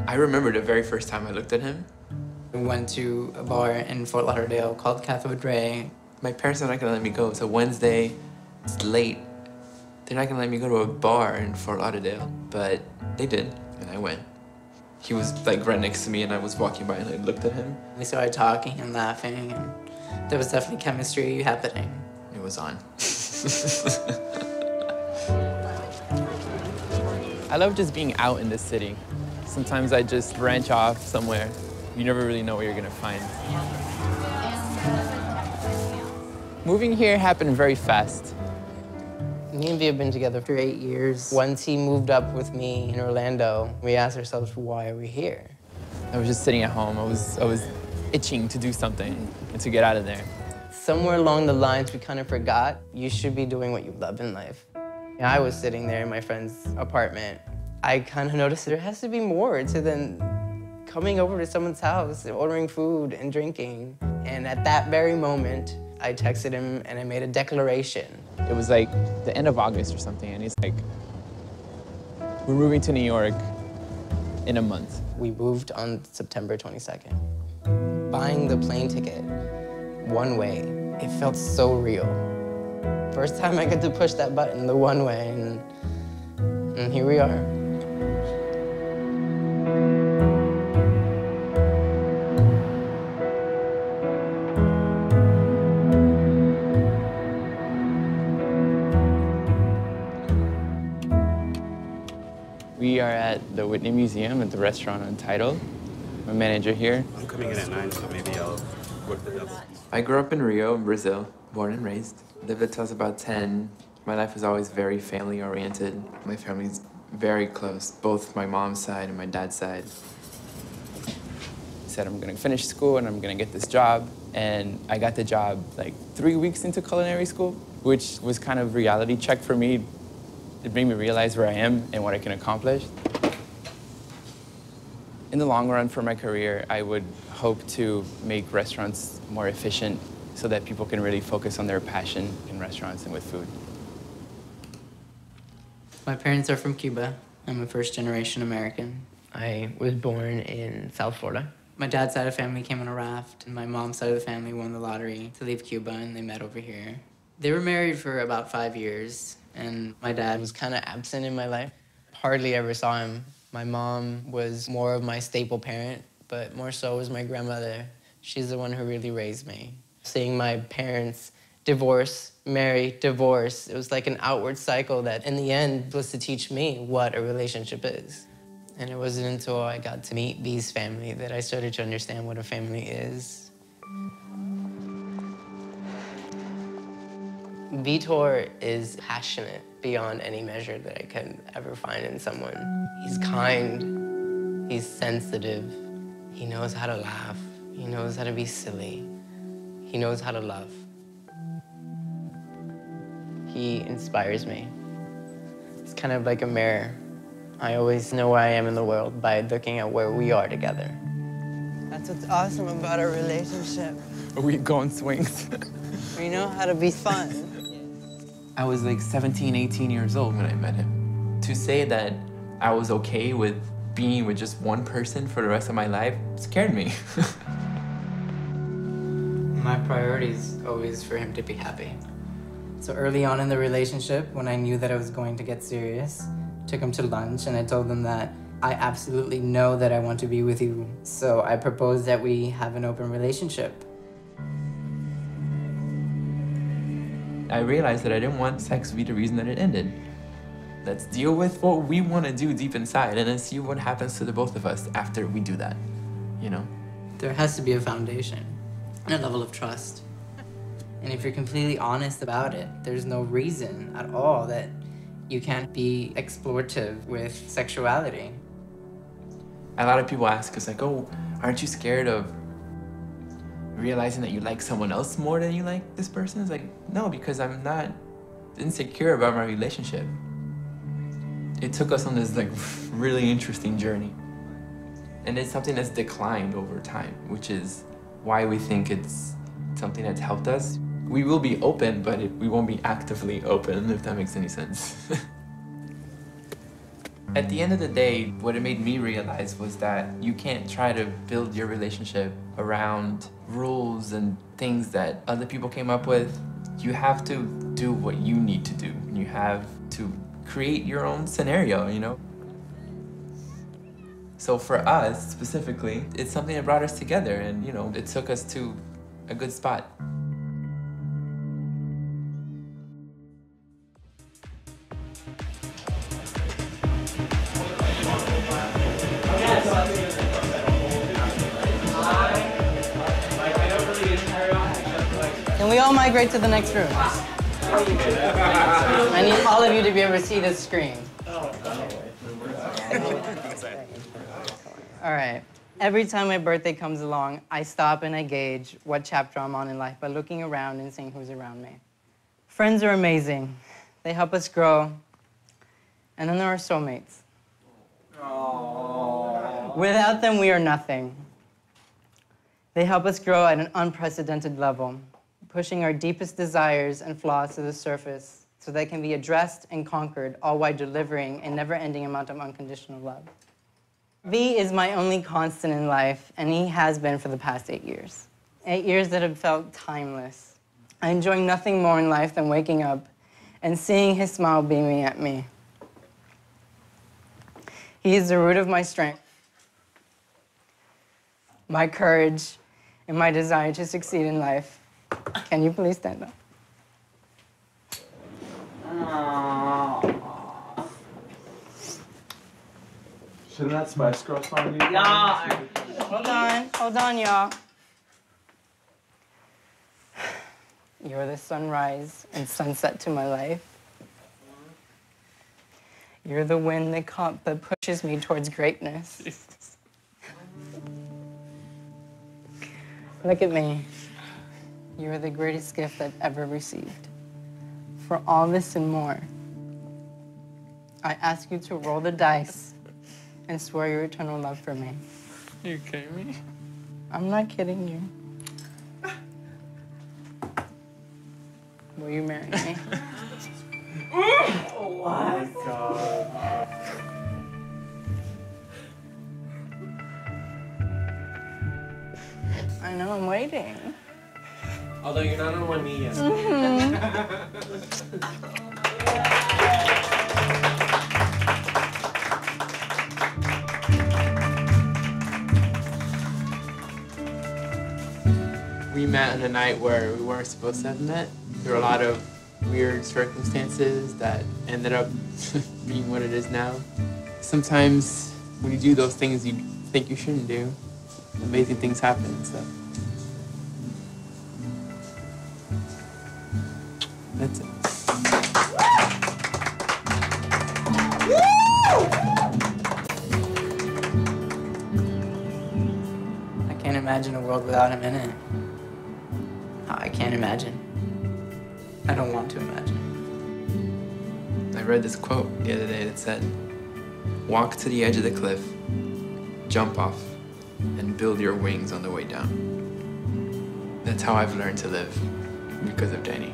I remember the very first time I looked at him. We went to a bar in Fort Lauderdale called Cathode Ray. My parents are not gonna let me go. It's a Wednesday, it's late. They're not gonna let me go to a bar in Fort Lauderdale, but they did, and I went. He was like right next to me, and I was walking by and I looked at him. We started talking and laughing, and there was definitely chemistry happening. It was on. I love just being out in the city. Sometimes I just branch off somewhere. You never really know what you're gonna find. Moving here happened very fast. Me and V have been together for 8 years. Once he moved up with me in Orlando, we asked ourselves, why are we here? I was just sitting at home. I was itching to do something and to get out of there. Somewhere along the lines, we kind of forgot you should be doing what you love in life. I was sitting there in my friend's apartment. I kind of noticed there has to be more to than coming over to someone's house, ordering food and drinking. And at that very moment, I texted him and I made a declaration. It was like the end of August or something, and he's like, we're moving to New York in a month. We moved on September 22nd. Buying the plane ticket one way, it felt so real. First time I get to push that button, the one way, and here we are. We are at the Whitney Museum at the restaurant Untitled. My manager here. I'm coming in at 9, so maybe I'll work the double. I grew up in Rio, Brazil, born and raised. Lived until I was about 10. My life was always very family-oriented. My family's very close, both my mom's side and my dad's side. I said, I'm gonna finish school and I'm gonna get this job. And I got the job like 3 weeks into culinary school, which was kind of a reality check for me. It made me realize where I am and what I can accomplish. In the long run for my career, I would hope to make restaurants more efficient so that people can really focus on their passion in restaurants and with food. My parents are from Cuba. I'm a first-generation American. I was born in South Florida. My dad's side of the family came on a raft, and my mom's side of the family won the lottery to leave Cuba, and they met over here. They were married for about 5 years, and my dad was kind of absent in my life. Hardly ever saw him. My mom was more of my staple parent, but more so was my grandmother. She's the one who really raised me. Seeing my parents divorce, marry, divorce, it was like an outward cycle that in the end was to teach me what a relationship is. And it wasn't until I got to meet V's family that I started to understand what a family is. Vitor is passionate beyond any measure that I could ever find in someone. He's kind, he's sensitive, he knows how to laugh, he knows how to be silly, he knows how to love. He inspires me. It's kind of like a mirror. I always know where I am in the world by looking at where we are together. That's what's awesome about our relationship. We go on swings. We know how to be fun. I was like 17, 18 years old when I met him. To say that I was okay with being with just one person for the rest of my life scared me. My priority is always for him to be happy. So early on in the relationship, when I knew that I was going to get serious, took him to lunch and I told him that I absolutely know that I want to be with you. So I proposed that we have an open relationship. I realized that I didn't want sex to be the reason that it ended. Let's deal with what we want to do deep inside and then see what happens to the both of us after we do that, you know? There has to be a foundation and a level of trust. And if you're completely honest about it, there's no reason at all that you can't be explorative with sexuality. A lot of people ask us like, oh, aren't you scared of realizing that you like someone else more than you like this person? It's like, no, because I'm not insecure about my relationship. It took us on this like really interesting journey. And it's something that's declined over time, which is why we think it's something that's helped us. We will be open, but we won't be actively open, if that makes any sense. At the end of the day, what it made me realize was that you can't try to build your relationship around rules and things that other people came up with. You have to do what you need to do. You have to create your own scenario, you know? So for us, specifically, it's something that brought us together and, you know, it took us to a good spot. Can we all migrate to the next room? I need all of you to be able to see this screen. All right. Every time my birthday comes along, I stop and I gauge what chapter I'm on in life by looking around and seeing who's around me. Friends are amazing. They help us grow. And then there are soulmates. Aww. Without them, we are nothing. They help us grow at an unprecedented level, pushing our deepest desires and flaws to the surface so they can be addressed and conquered, all while delivering a never-ending amount of unconditional love. V is my only constant in life, and he has been for the past 8 years. 8 years that have felt timeless. I enjoy nothing more in life than waking up and seeing his smile beaming at me. He is the root of my strength, my courage, and my desire to succeed in life. Can you please stand up? Shouldn't that Spice Girl song be? Yeah. Hold on, y'all. You're the sunrise and sunset to my life. You're the wind that pushes me towards greatness. Look at me. You are the greatest gift I've ever received. For all this and more, I ask you to roll the dice and swear your eternal love for me. Are you kidding me? I'm not kidding you. Will you marry me? Oh my God. I know, I'm waiting. Although you're not on one knee yet. We met on a night where we weren't supposed to have met. There were a lot of weird circumstances that ended up being what it is now. Sometimes when you do those things you think you shouldn't do, amazing things happen and stuff. That's it. I can't imagine a world without him in it. I can't imagine. I don't want to imagine. I read this quote the other day that said, "Walk to the edge of the cliff, jump off, and build your wings on the way down." That's how I've learned to live because of Danny.